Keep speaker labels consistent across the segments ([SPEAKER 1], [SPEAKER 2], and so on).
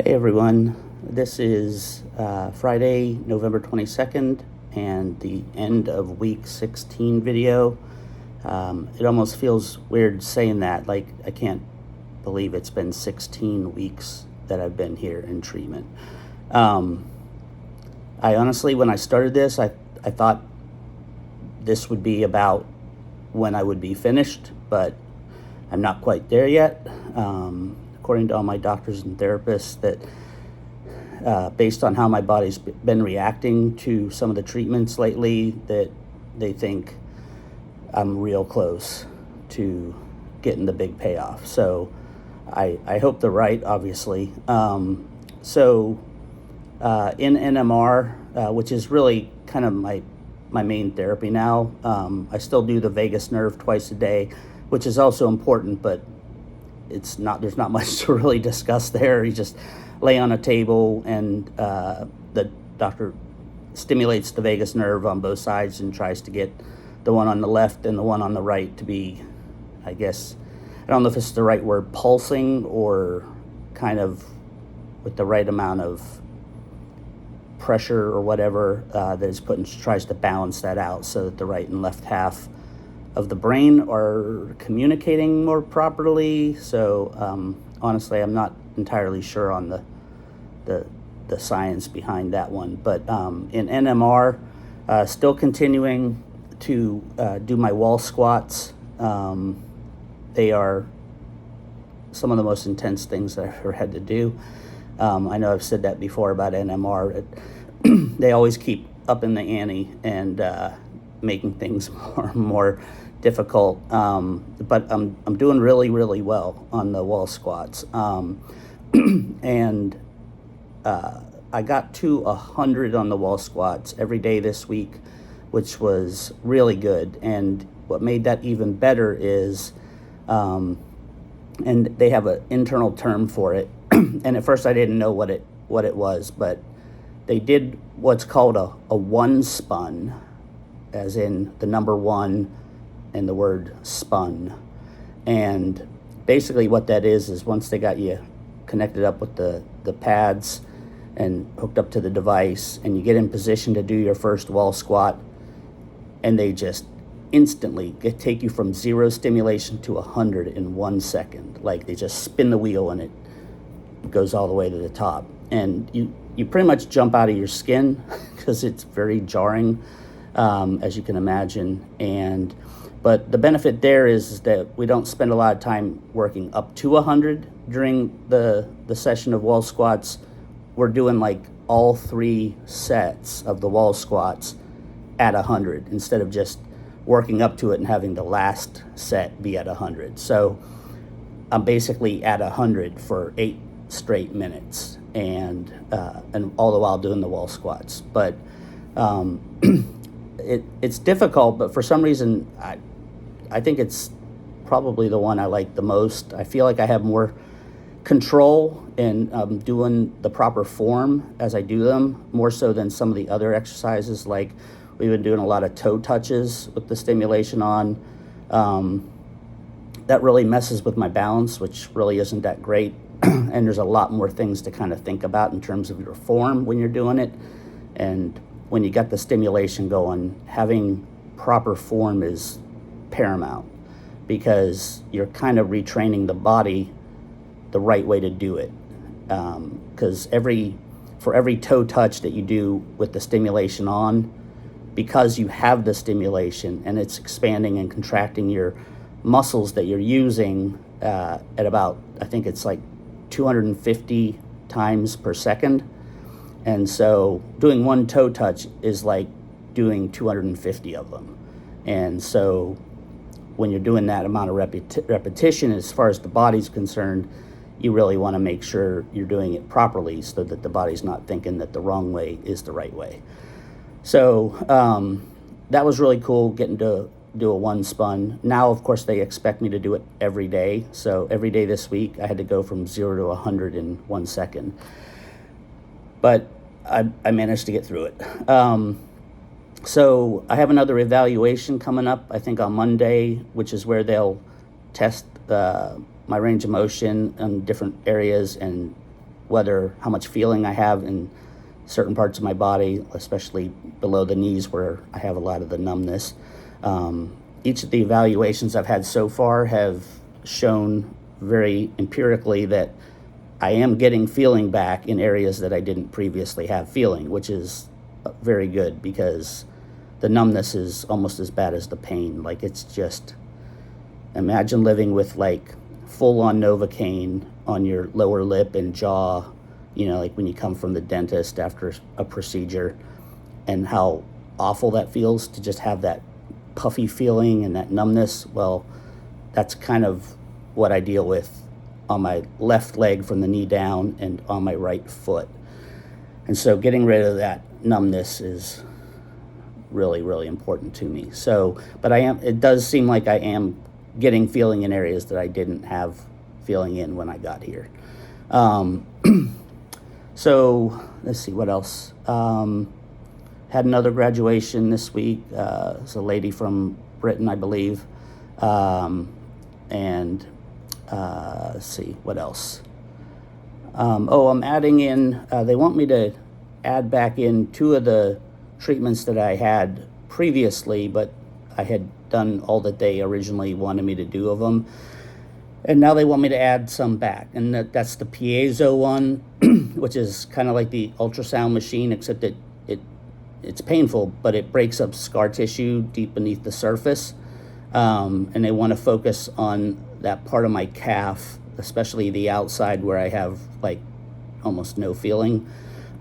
[SPEAKER 1] Hey everyone, this is Friday, November 22nd, and the end of week 16 video. It almost feels weird saying that, like I can't believe it's been 16 weeks that I've been here in treatment. I honestly, when I started this, I thought this would be about when I would be finished, but I'm not quite there yet. According to all my doctors and therapists, that based on how my body's been reacting to some of the treatments lately, that they think I'm real close to getting the big payoff. So I hope they're right, obviously. In NMR, which is really kind of my main therapy now, I still do the vagus nerve twice a day, which is also important, but there's not much to really discuss there. You just lay on a table and the doctor stimulates the vagus nerve on both sides and tries to get the one on the left and the one on the right to be, I guess, I don't know if it's the right word, pulsing, or kind of with the right amount of pressure or whatever that is put and tries to balance that out so that the right and left half of the brain are communicating more properly. So honestly, I'm not entirely sure on the science behind that one. But in NMR, still continuing to do my wall squats. They are some of the most intense things that I've ever had to do. I know I've said that before about NMR. They always keep up in the ante and making things more difficult. But I'm doing really, really well on the wall squats. And I got to 100 on the wall squats every day this week, which was really good. And what made that even better is, and they have an internal term for it. And at first I didn't know what it was, but they did what's called a one spun, as in the number one and the word spun. And basically what that is once they got you connected up with the pads and hooked up to the device, and you get in position to do your first wall squat, and they just instantly take you from 0 stimulation to 100 in 1 second. Like they just spin the wheel and it goes all the way to the top. And you pretty much jump out of your skin because it's very jarring, as you can imagine. But the benefit there is that we don't spend a lot of time working up to 100 during the session of wall squats. We're doing like all 3 sets of the wall squats at 100 instead of just working up to it and having the last set be at 100. So I'm basically at 100 for 8 straight minutes, and all the while doing the wall squats. But it's difficult, but for some reason I think it's probably the one I like the most. I feel like I have more control in doing the proper form as I do them, more so than some of the other exercises. Like we've been doing a lot of toe touches with the stimulation on. That really messes with my balance, which really isn't that great. And there's a lot more things to kind of think about in terms of your form when you're doing it. And when you got the stimulation going, having proper form is paramount, because you're kind of retraining the body the right way to do it. Because for every toe touch that you do with the stimulation on, because you have the stimulation and it's expanding and contracting your muscles that you're using at about, I think it's like 250 times per second. And so doing one toe touch is like doing 250 of them. And so when you're doing that amount of repetition, as far as the body's concerned, you really want to make sure you're doing it properly so that the body's not thinking that the wrong way is the right way. So that was really cool, getting to do a one spun. Now, of course, they expect me to do it every day. So every day this week, I had to go from 0 to 100 in 1 second. But I managed to get through it. So I have another evaluation coming up, I think on Monday, which is where they'll test my range of motion in different areas and whether how much feeling I have in certain parts of my body, especially below the knees where I have a lot of the numbness. Each of the evaluations I've had so far have shown very empirically that I am getting feeling back in areas that I didn't previously have feeling, which is very good because the numbness is almost as bad as the pain. Like, it's just, imagine living with like full-on Novocaine on your lower lip and jaw, you know, like when you come from the dentist after a procedure, and how awful that feels to just have that puffy feeling and that numbness. Well, that's kind of what I deal with on my left leg from the knee down and on my right foot. And so getting rid of that numbness is really, really important to me. So, but it does seem like I am getting feeling in areas that I didn't have feeling in when I got here. So let's see what else. Had another graduation this week. It's a lady from Britain, I believe. And let's see what else. I'm adding in, they want me to add back in 2 of the treatments that I had previously, but I had done all that they originally wanted me to do of them. And now they want me to add some back. And that's the piezo one, which is kind of like the ultrasound machine, except that it's painful, but it breaks up scar tissue deep beneath the surface. And they want to focus on that part of my calf, especially the outside where I have like almost no feeling,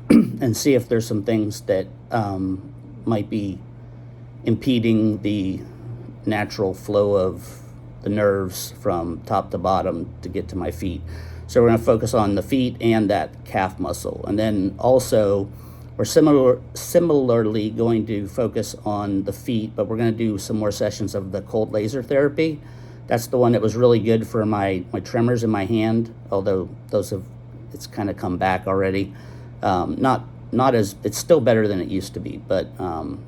[SPEAKER 1] and see if there's some things that might be impeding the natural flow of the nerves from top to bottom to get to my feet. So we're going to focus on the feet and that calf muscle. And then also we're similarly going to focus on the feet, but we're going to do some more sessions of the cold laser therapy. That's the one that was really good for my tremors in my hand, although it's kind of come back already. Not as, it's still better than it used to be, but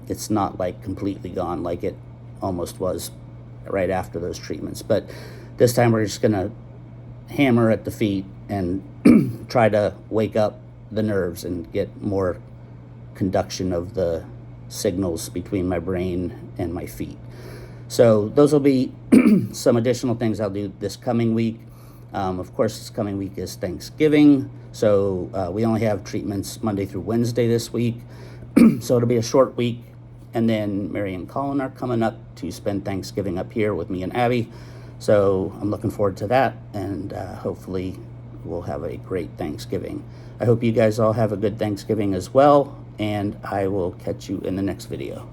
[SPEAKER 1] it's not like completely gone like it almost was right after those treatments. But this time we're just going to hammer at the feet and try to wake up the nerves and get more conduction of the signals between my brain and my feet. So those will be some additional things I'll do this coming week. Of course, this coming week is Thanksgiving, so we only have treatments Monday through Wednesday this week. So it'll be a short week, and then Mary and Colin are coming up to spend Thanksgiving up here with me and Abby. So I'm looking forward to that, and hopefully we'll have a great Thanksgiving. I hope you guys all have a good Thanksgiving as well, and I will catch you in the next video.